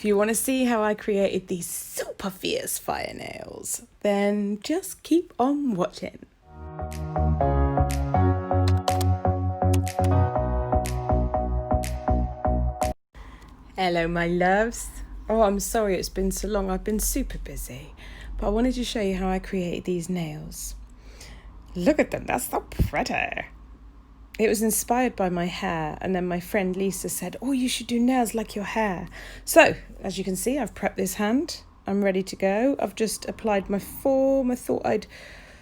If you want to see how I created these super fierce fire nails, then just keep on watching. Hello my loves. Oh, I'm sorry it's been so long. I've been super busy, but I wanted to show you how I created these nails. Look at them, that's so pretty. It was inspired by my hair, and then my friend Lisa said, oh, you should do nails like your hair. So, as you can see, I've prepped this hand. I'm ready to go. I've just applied my form. I thought I'd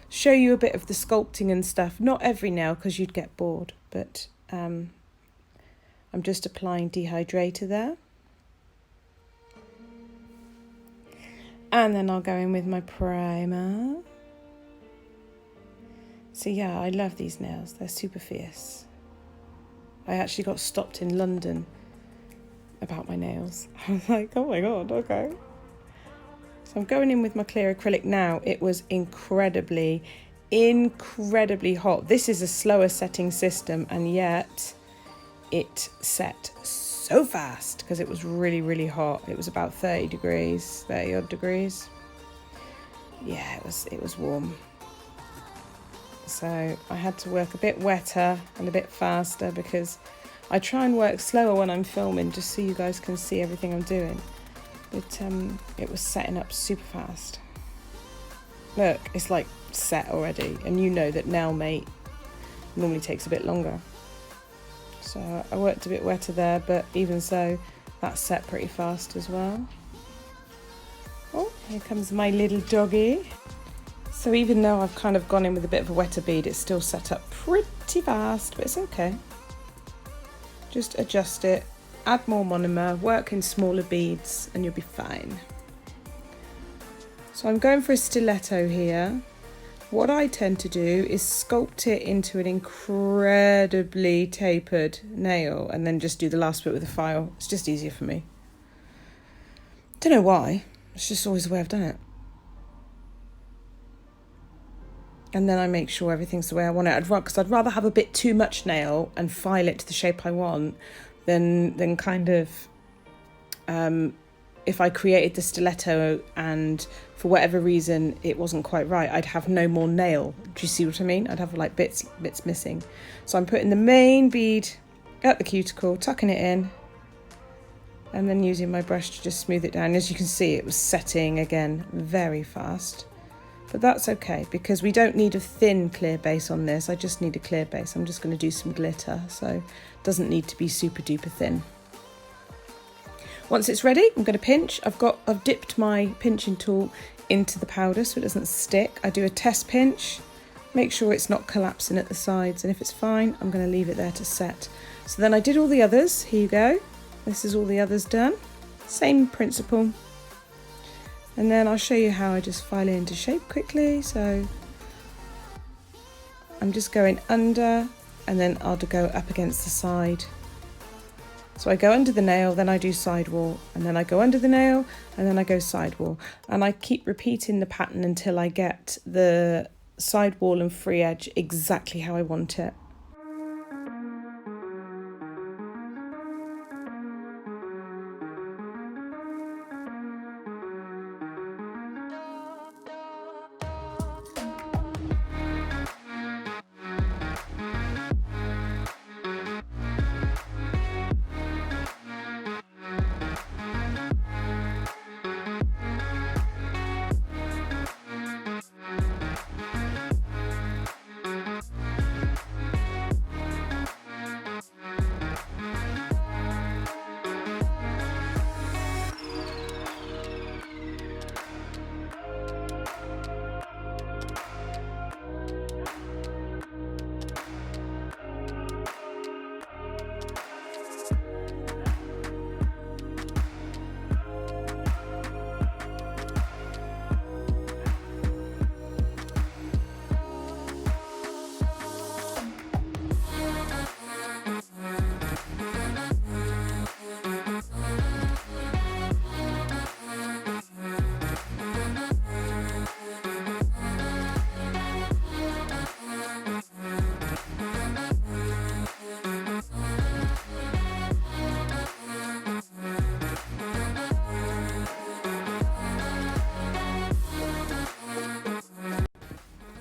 show you a bit of the sculpting and stuff. Not every nail, because you'd get bored, but I'm just applying dehydrator there. And then I'll go in with my primer. So yeah, I love these nails. They're super fierce. I actually got stopped in London about my nails. I was like, oh my God, okay. So I'm going in with my clear acrylic now. It was incredibly hot. This is a slower setting system, and yet it set so fast because it was really hot. It was about 30 odd degrees. Yeah, it was warm. So I had to work a bit wetter and a bit faster because I try and work slower when I'm filming just so you guys can see everything I'm doing. But it was setting up super fast. Look, it's like set already, and you know that nail mate normally takes a bit longer. So I worked a bit wetter there, but even so, that's set pretty fast as well. Oh, here comes my little doggy. So even though I've kind of gone in with a bit of a wetter bead, it's still set up pretty fast, but it's okay. Just adjust it, add more monomer, work in smaller beads, and you'll be fine. So I'm going for a stiletto here. What I tend to do is sculpt it into an incredibly tapered nail and then just do the last bit with a file. It's just easier for me. Don't know why, it's just always the way I've done it. And then I make sure everything's the way I want it. Because I'd rather have a bit too much nail and file it to the shape I want than kind of if I created the stiletto and for whatever reason it wasn't quite right, I'd have no more nail. Do you see what I mean? I'd have like bits missing. So I'm putting the main bead at the cuticle, tucking it in, and then using my brush to just smooth it down. As you can see, it was setting again very fast. But that's okay, because we don't need a thin clear base on this. I just need a clear base. I'm just going to do some glitter, so it doesn't need to be super duper thin. Once it's ready, I'm going to pinch. I've dipped my pinching tool into the powder so it doesn't stick. I do a test pinch, make sure it's not collapsing at the sides, and if it's fine, I'm going to leave it there to set. So then I did all the others. Here you go. This is all the others done. Same principle. And then I'll show you how I just file it into shape quickly. So I'm just going under, and then I'll go up against the side. So I go under the nail, then I do sidewall, and then I go under the nail, and then I go sidewall. And I keep repeating the pattern until I get the sidewall and free edge exactly how I want it.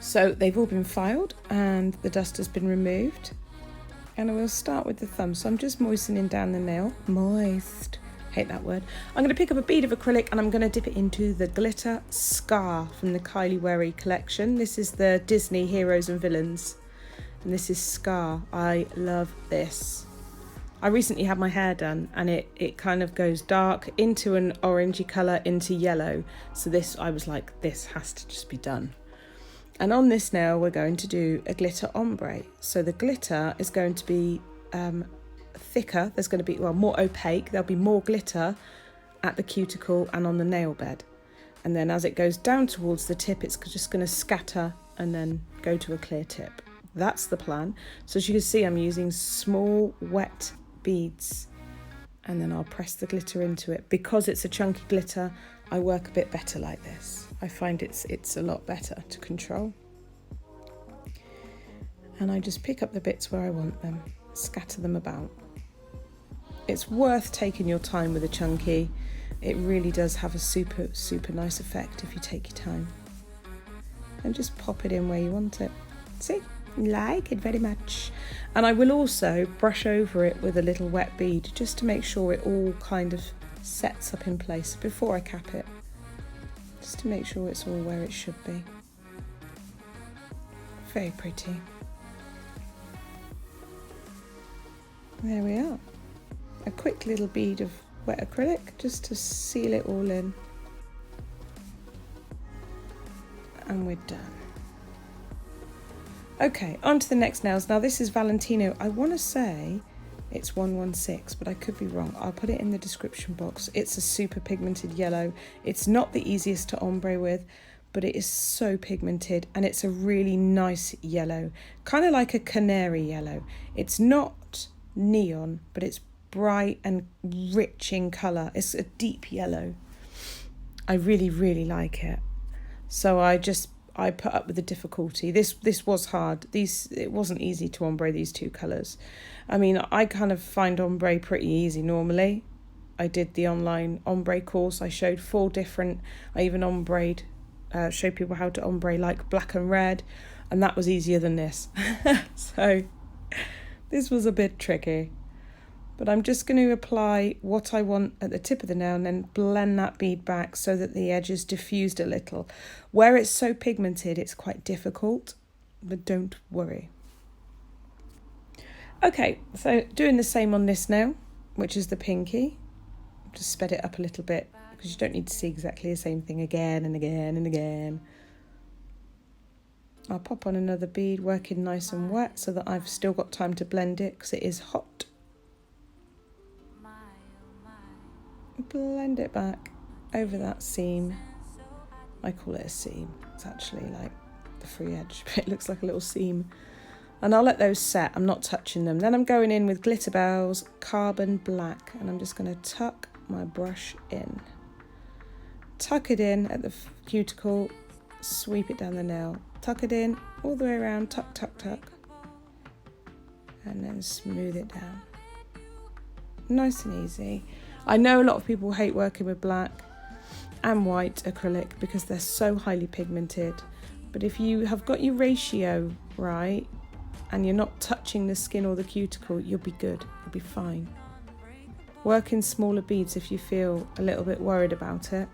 So they've all been filed and the dust has been removed. And I will start with the thumb. So I'm just moistening down the nail. Moist. Hate that word. I'm going to pick up a bead of acrylic and I'm going to dip it into the glitter Scar from the Kylea Wherry collection. This is the Disney Heroes and Villains. And this is Scar. I love this. I recently had my hair done and it kind of goes dark into an orangey colour into yellow. So this, I was like, this has to just be done. And on this nail, we're going to do a glitter ombre. So the glitter is going to be thicker. There's going to be, well, more opaque. There'll be more glitter at the cuticle and on the nail bed. And then as it goes down towards the tip, it's just going to scatter and then go to a clear tip. That's the plan. So as you can see, I'm using small wet beads and then I'll press the glitter into it. Because it's a chunky glitter, I work a bit better like this. I find it's a lot better to control. And I just pick up the bits where I want them, scatter them about. It's worth taking your time with a chunky. It really does have a super, super nice effect if you take your time. And just pop it in where you want it. See? Like it very much. And I will also brush over it with a little wet bead just to make sure it all kind of sets up in place before I cap it. Just to make sure it's all where it should be. Very pretty. There we are. A quick little bead of wet acrylic just to seal it all in. And we're done. Okay, on to the next nails. Now this is Valentino. I want to say it's 116, but I could be wrong. I'll put it in the description box. It's a super pigmented yellow. It's not the easiest to ombre with, but it is so pigmented and it's a really nice yellow, kind of like a canary yellow. It's not neon, but it's bright and rich in colour. It's a deep yellow. I really, really like it. So I put up with the difficulty. This was hard. It wasn't easy to ombre these two colours. I mean, I kind of find ombre pretty easy normally. I did the online ombre course. I showed 4 different. I even showed people how to ombre like black and red, and that was easier than this. So this was a bit tricky. But I'm just going to apply what I want at the tip of the nail and then blend that bead back so that the edge is diffused a little. Where it's so pigmented, it's quite difficult, but don't worry. Okay, so doing the same on this nail, which is the pinky. Just sped it up a little bit because you don't need to see exactly the same thing again and again and again. I'll pop on another bead, working nice and wet so that I've still got time to blend it because it is hot. Blend it back over that seam. I call it a seam. It's actually like the free edge, but it looks like a little seam. And I'll let those set. I'm not touching them. Then I'm going in with Glitter Bells Carbon Black, and I'm just going to tuck my brush in. Tuck it in at the cuticle, sweep it down the nail. Tuck it in all the way around, tuck, tuck, tuck. And then smooth it down. Nice and easy. I know a lot of people hate working with black and white acrylic because they're so highly pigmented. But if you have got your ratio right and you're not touching the skin or the cuticle, you'll be good. You'll be fine. Work in smaller beads if you feel a little bit worried about it.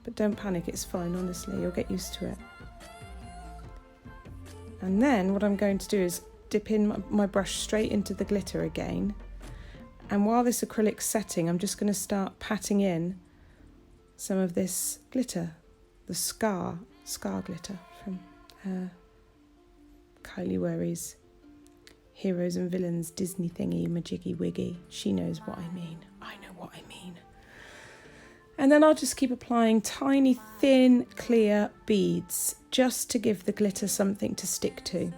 But don't panic, it's fine, honestly. You'll get used to it. And then what I'm going to do is dip in my brush straight into the glitter again. And while this acrylic's setting, I'm just going to start patting in some of this glitter, the Scar glitter from Kylea Wherry's Heroes and Villains Disney thingy, majiggy wiggy. She knows what I mean. I know what I mean. And then I'll just keep applying tiny, thin, clear beads just to give the glitter something to stick to.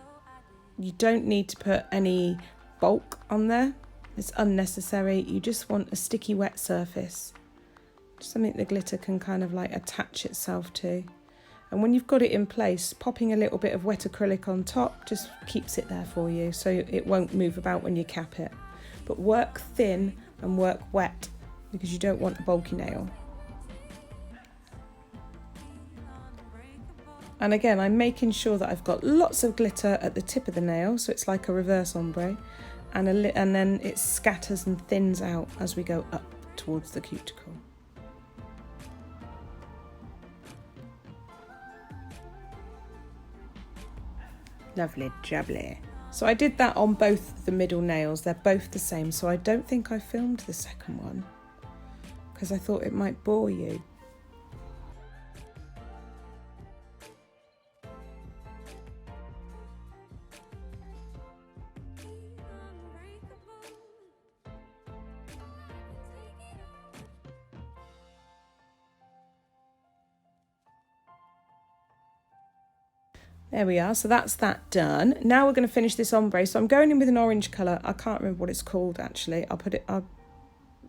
You don't need to put any bulk on there. It's unnecessary. You just want a sticky wet surface. Something the glitter can kind of like attach itself to. And when you've got it in place, popping a little bit of wet acrylic on top just keeps it there for you so it won't move about when you cap it. But work thin and work wet because you don't want a bulky nail. And again, I'm making sure that I've got lots of glitter at the tip of the nail, so it's like a reverse ombre, and then it scatters and thins out as we go up towards the cuticle. Lovely jubbly. So I did that on both the middle nails. They're both the same, so I don't think I filmed the second one because I thought it might bore you. There we are, so that's that done. Now we're going to finish this ombre. So I'm going in with an orange colour. I can't remember what it's called actually.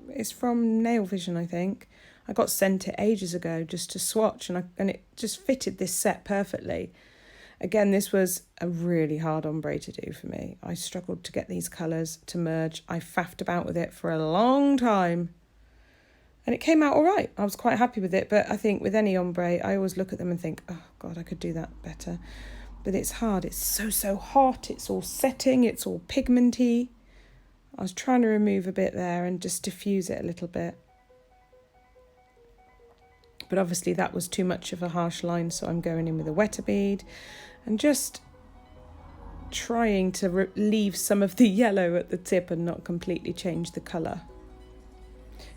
It's from Nail Vision, I think. I got sent it ages ago just to swatch, and it just fitted this set perfectly. Again, this was a really hard ombre to do for me. I struggled to get these colours to merge. I faffed about with it for a long time. And it came out all right. I was quite happy with it, but I think with any ombre, I always look at them and think, oh God, I could do that better. But it's hard. It's so hot. It's all setting. It's all pigmenty. I was trying to remove a bit there and just diffuse it a little bit. But obviously that was too much of a harsh line, so I'm going in with a wetter bead and just trying to leave some of the yellow at the tip and not completely change the colour.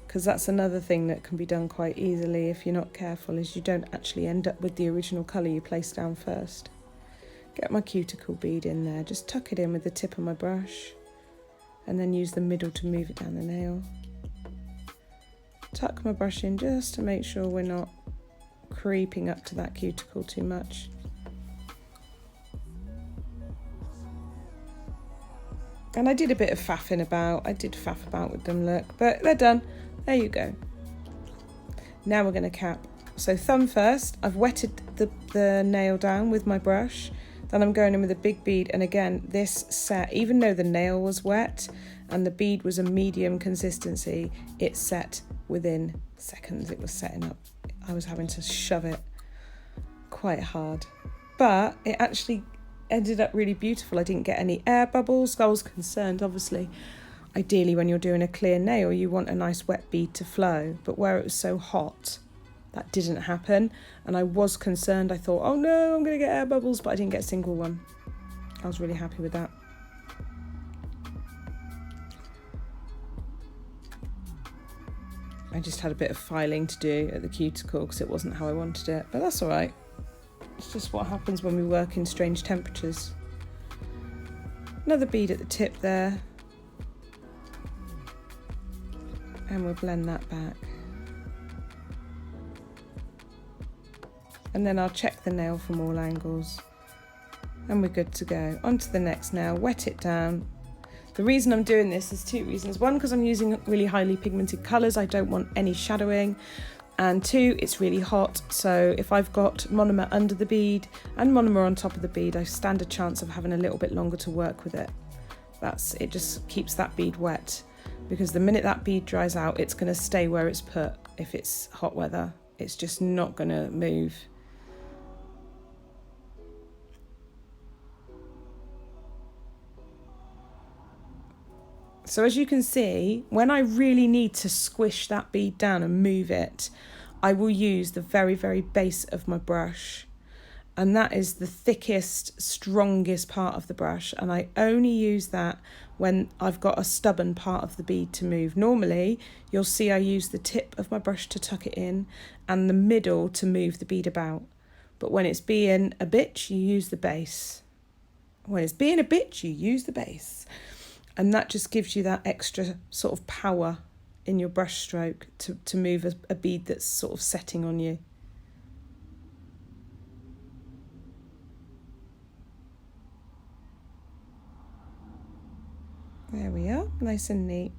Because that's another thing that can be done quite easily if you're not careful, is you don't actually end up with the original colour you placed down first. Get my cuticle bead in there, just tuck it in with the tip of my brush and then use the middle to move it down the nail. Tuck my brush in just to make sure we're not creeping up to that cuticle too much. And I did a bit of faffing about. I did faff about with them, look, but they're done. There you go. Now we're going to cap. So thumb first. I've wetted the nail down with my brush. Then I'm going in with a big bead. And again, this set, even though the nail was wet and the bead was a medium consistency, it set within seconds. It was setting up. I was having to shove it quite hard. But it actually ended up really beautiful. I didn't get any air bubbles. I was concerned, obviously. Ideally, when you're doing a clear nail, you want a nice wet bead to flow. But where it was so hot, that didn't happen. And I was concerned. I thought, oh no, I'm going to get air bubbles. But I didn't get a single one. I was really happy with that. I just had a bit of filing to do at the cuticle because it wasn't how I wanted it. But that's all right. It's just what happens when we work in strange temperatures. Another bead at the tip there. And we'll blend that back. And then I'll check the nail from all angles. And we're good to go. On to the next nail, wet it down. The reason I'm doing this is two reasons. One, because I'm using really highly pigmented colours. I don't want any shadowing. And two, it's really hot. So if I've got monomer under the bead and monomer on top of the bead, I stand a chance of having a little bit longer to work with it. It just keeps that bead wet. Because the minute that bead dries out, it's going to stay where it's put. If it's hot weather, it's just not going to move. So as you can see, when I really need to squish that bead down and move it, I will use the very, very base of my brush. And that is the thickest, strongest part of the brush. And I only use that when I've got a stubborn part of the bead to move. Normally, you'll see I use the tip of my brush to tuck it in and the middle to move the bead about. But when it's being a bitch, you use the base. When it's being a bitch, you use the base. And that just gives you that extra sort of power in your brush stroke to move a bead that's sort of setting on you. There we are, nice and neat.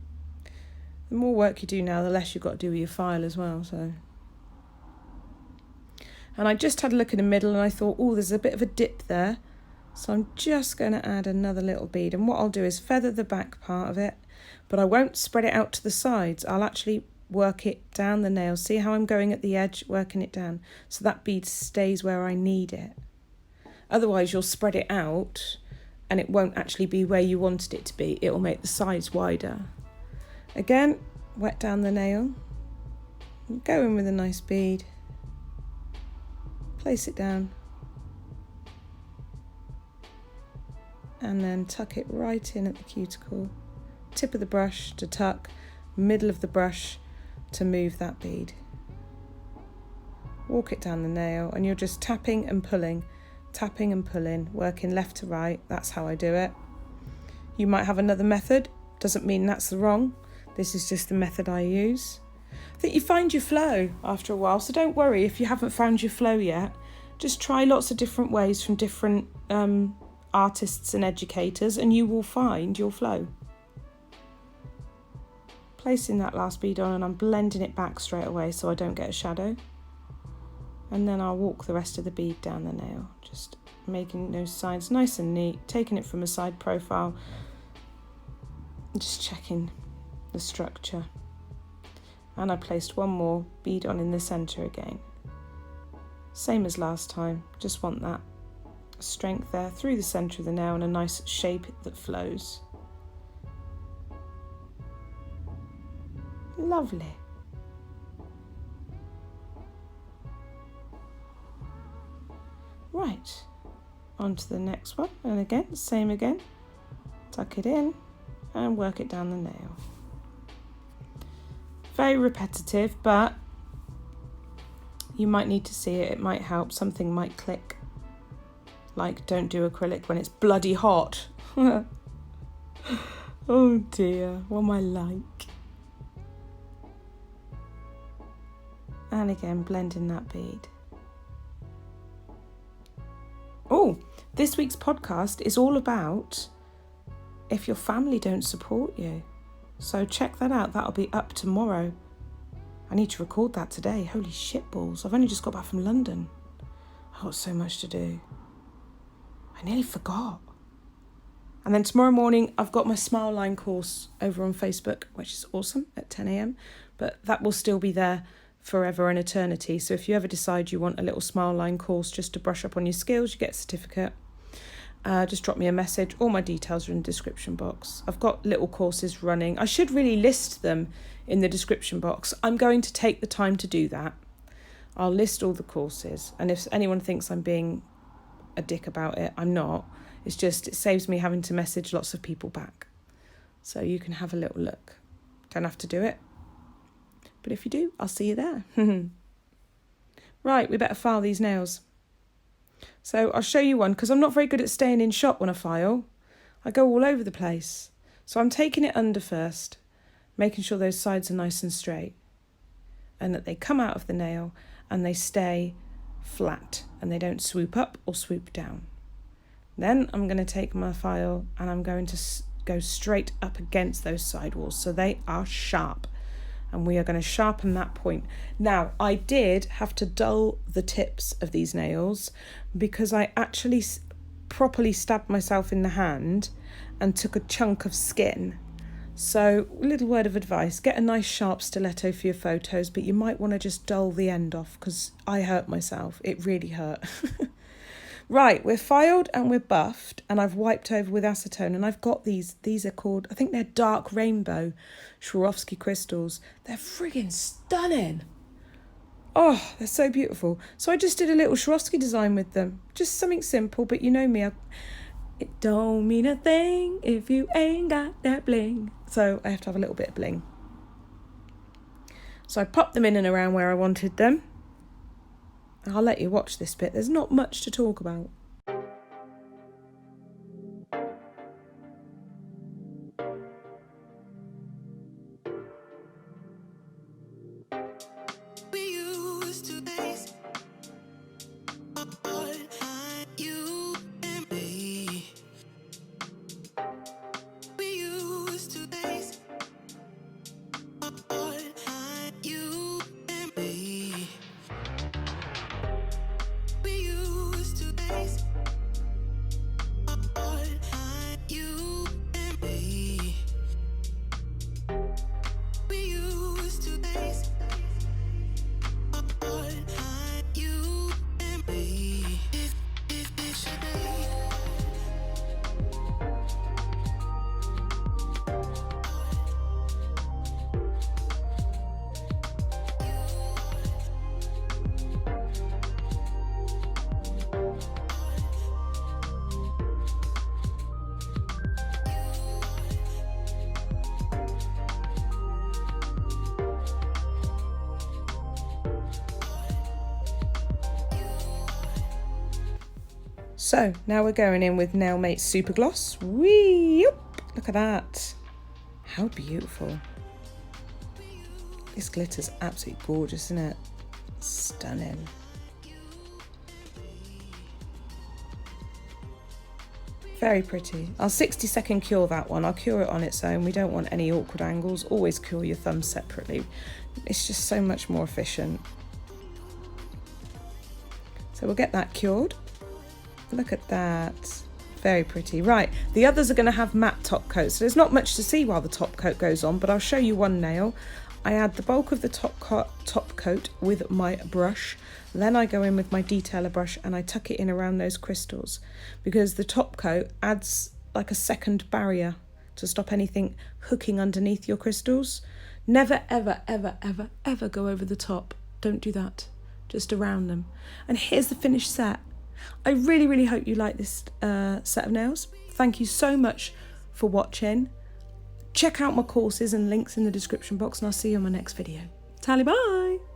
The more work you do now, the less you've got to do with your file as well. So, and I just had a look in the middle and I thought, oh, there's a bit of a dip there. So I'm just going to add another little bead. And what I'll do is feather the back part of it, but I won't spread it out to the sides. I'll actually work it down the nail. See how I'm going at the edge, working it down, so that bead stays where I need it. Otherwise, you'll spread it out and it won't actually be where you wanted it to be. It will make the sides wider. Again, wet down the nail. Go in with a nice bead. Place it down. And then tuck it right in at the cuticle. Tip of the brush to tuck, middle of the brush to move that bead. Walk it down the nail and you're just tapping and pulling, working left to right. That's how I do it. You might have another method, doesn't mean that's the wrong. This is just the method I use. I think you find your flow after a while, so don't worry if you haven't found your flow yet. Just try lots of different ways from different artists and educators and you will find your flow. Placing that last bead on and I'm blending it back straight away so I don't get a shadow. And then I'll walk the rest of the bead down the nail, just making those sides nice and neat, taking it from a side profile, just checking the structure. And I placed one more bead on in the centre again. Same as last time, just want that strength there through the centre of the nail and a nice shape that flows. Lovely. Right, on to the next one, and again, same again. Tuck it in and work it down the nail. Very repetitive, but you might need to see it. It might help. Something might click. Like, don't do acrylic when it's bloody hot. Oh dear, what am I like? And again, blending that bead. Oh, this week's podcast is all about if your family don't support you. So check that out. That'll be up tomorrow. I need to record that today. Holy shit balls. I've only just got back from London. I've got so much to do. I nearly forgot. And then tomorrow morning, I've got my Smile Line course over on Facebook, which is awesome, at 10 a.m. But that will still be there forever and eternity. So if you ever decide you want a little Smile Line course just to brush up on your skills, you get a certificate. Just drop me a message. All my details are in the description box. I've got little courses running. I should really list them in the description box. I'm going to take the time to do that. I'll list all the courses. And if anyone thinks I'm being a dick about it, I'm not. It's just, it saves me having to message lots of people back. So you can have a little look. Don't have to do it. But if you do, I'll see you there. Right, we better file these nails. So I'll show you one, because I'm not very good at staying in shot when I file. I go all over the place. So I'm taking it under first, making sure those sides are nice and straight, and that they come out of the nail and they stay flat and they don't swoop up or swoop down. Then I'm going to take my file and I'm going to go straight up against those side walls so they are sharp. And we are going to sharpen that point. Now, I did have to dull the tips of these nails because I actually properly stabbed myself in the hand and took a chunk of skin. So, little word of advice, get a nice sharp stiletto for your photos, but you might want to just dull the end off because I hurt myself. It really hurt. Right, we're filed and we're buffed, and I've wiped over with acetone, and I've got these are called, I think they're dark rainbow Swarovski crystals. They're friggin' stunning. Oh, they're so beautiful. So I just did a little Swarovski design with them. Just something simple, but you know me, it don't mean a thing if you ain't got that bling. So I have to have a little bit of bling. So I popped them in and around where I wanted them. I'll let you watch this bit. There's not much to talk about. So now we're going in with Nail Mate Super Gloss. Whee! Look at that. How beautiful. This glitter's absolutely gorgeous, isn't it? Stunning. Very pretty. I'll 60-second cure that one. I'll cure it on its own. We don't want any awkward angles. Always cure your thumbs separately. It's just so much more efficient. So we'll get that cured. Look at that. Very pretty. Right, the others are going to have matte top coats. So there's not much to see while the top coat goes on, but I'll show you one nail. I add the bulk of the top coat with my brush. Then I go in with my detailer brush and I tuck it in around those crystals, because the top coat adds like a second barrier to stop anything hooking underneath your crystals. Never, ever, ever, ever, ever go over the top. Don't do that. Just around them. And here's the finished set. I really, really hope you like this set of nails. Thank you so much for watching. Check out my courses and links in the description box, and I'll see you in my next video. Tally bye!